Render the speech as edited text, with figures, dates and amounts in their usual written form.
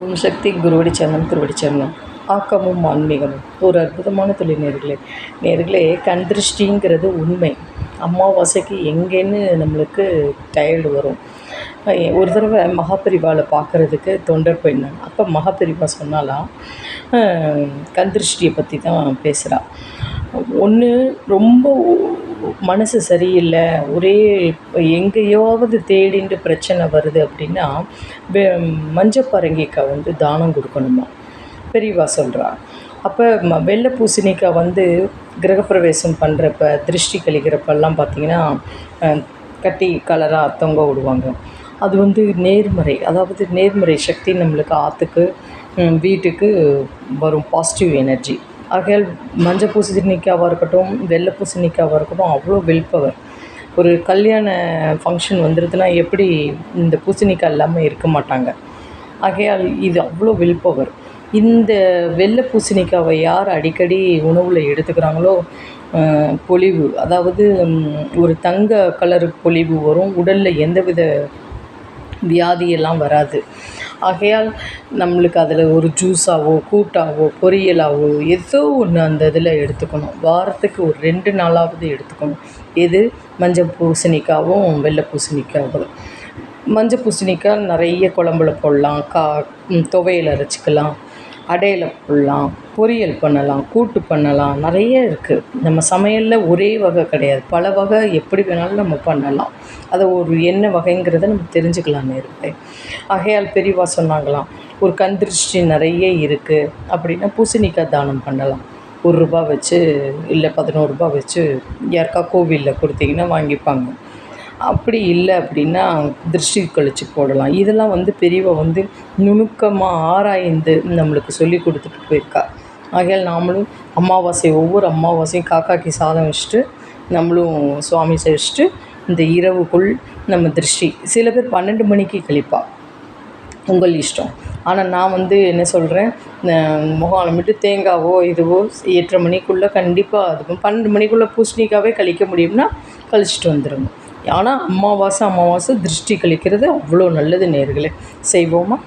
ஓம் சக்தி குருவடி சரணம் திருவடி சரணம். ஆக்கமும் ஆன்மீகமும் ஒரு அற்புதமான தொழில் நேர்களே கண் திருஷ்டிங்கிறது உண்மை. அமாவாசைக்கு எங்கேன்னு நம்மளுக்கு டயர்டு வரும். ஒரு தடவை மகாபெரிவாளை பார்க்குறதுக்கு தொண்டர் போயிருந்தாங்க. அப்போ மகாபெரிவா சொன்னாலாம், கண் திருஷ்டியை பற்றி தான் பேசுகிறா. ஒன்று ரொம்ப மனசு சரியில்லை, ஒரே எங்கேயாவது தேடிண்டு பிரச்சனை வருது அப்படின்னா மஞ்சப்பரங்கிக்காய் தானம் கொடுக்கணுமா பெரியவா சொல்கிறா. அப்போ வெள்ளை பூசணிக்காய் கிரகப்பிரவேசம் பண்ணுறப்ப திருஷ்டி கழிக்கிறப்பெல்லாம் பார்த்திங்கன்னா கட்டி கலராக தொங்க விடுவாங்க. அது நேர்மறை, அதாவது நேர்மறை சக்தி நம்மளுக்கு ஆற்றுக்கு வீட்டுக்கு வரும், பாசிட்டிவ் எனர்ஜி. ஆகையால் மஞ்சள் பூசணிக்காவாக இருக்கட்டும், வெள்ளை பூசணிக்காவாக இருக்கட்டும், அவ்வளோ வில் பவர். ஒரு கல்யாண ஃபங்க்ஷன் வந்துடுதுன்னா எப்படி இந்த பூசணிக்காய் இல்லாமல் இருக்க மாட்டாங்க. ஆகையால் இது அவ்வளோ வில் பவர். இந்த வெள்ளை பூசணிக்காவை யார் அடிக்கடி உணவில் எடுத்துக்கிறாங்களோ பொலிவு, அதாவது ஒரு தங்க கலரு பொலிவு வரும், உடலில் எந்தவித வியாதியெல்லாம் வராது. ஆகையால் நம்மளுக்கு அதில் ஒரு ஜூஸாவோ கூட்டாவோ பொரியலாவோ ஏதோ ஒன்று அந்த இதில் எடுத்துக்கணும். வாரத்துக்கு ஒரு 2 நாளாவது எடுத்துக்கணும். எது? மஞ்சள் பூசணிக்காவும் வெள்ளை பூசணிக்காவும். மஞ்சள் பூசணிக்காய் நிறைய குழம்புல போடலாம், துவையல் அரைச்சிக்கலாம், அடையில் போடலாம், பொரியல் பண்ணலாம், கூட்டு பண்ணலாம், நிறைய இருக்குது. நம்ம சமையலில் ஒரே வகை கிடையாது, பல வகை எப்படி வேணாலும் நம்ம பண்ணலாம். அதை ஒரு என்ன வகைங்கிறத நம்ம தெரிஞ்சுக்கலாம் நேரத்தை. ஆகையால் பெரியவா சொன்னாங்களாம், ஒரு கண் திருஷ்டி நிறைய இருக்குது அப்படின்னா பூசணிக்காய் தானம் பண்ணலாம். ₹1 வச்சு இல்லை ₹11 வச்சு யாருக்கா கோவிலில் கொடுத்தீங்கன்னா வாங்கிப்பாங்க. அப்படி இல்லை அப்படின்னா திருஷ்டி கழிச்சு போடலாம். இதெல்லாம் பெரியவா நுணுக்கமாக ஆராய்ந்து நம்மளுக்கு சொல்லி கொடுத்துட்டு போயிருக்கா. ஆகையால் நாமளும் ஒவ்வொரு அமாவாசையும் காக்காக்கி சாதம் வச்சுட்டு நம்மளும் சுவாமி வச்சுட்டு இந்த இரவுக்குள் நம்ம திருஷ்டி, சில பேர் 12 மணிக்கு கழிப்பா, உங்கள் இஷ்டம். ஆனால் நான் என்ன சொல்கிறேன், முகாலம் விட்டு தேங்காவோ இதுவோ 8:30 மணிக்குள்ளே கண்டிப்பாக அது 12 மணிக்குள்ளே பூசணிக்காவே கழிக்க முடியும்னா கழிச்சிட்டு வந்துடுங்க. ஆனால் அமாவாசை திருஷ்டி கழிக்கிறது அவ்வளோ நல்லது நேர்களே. செய்வோமா?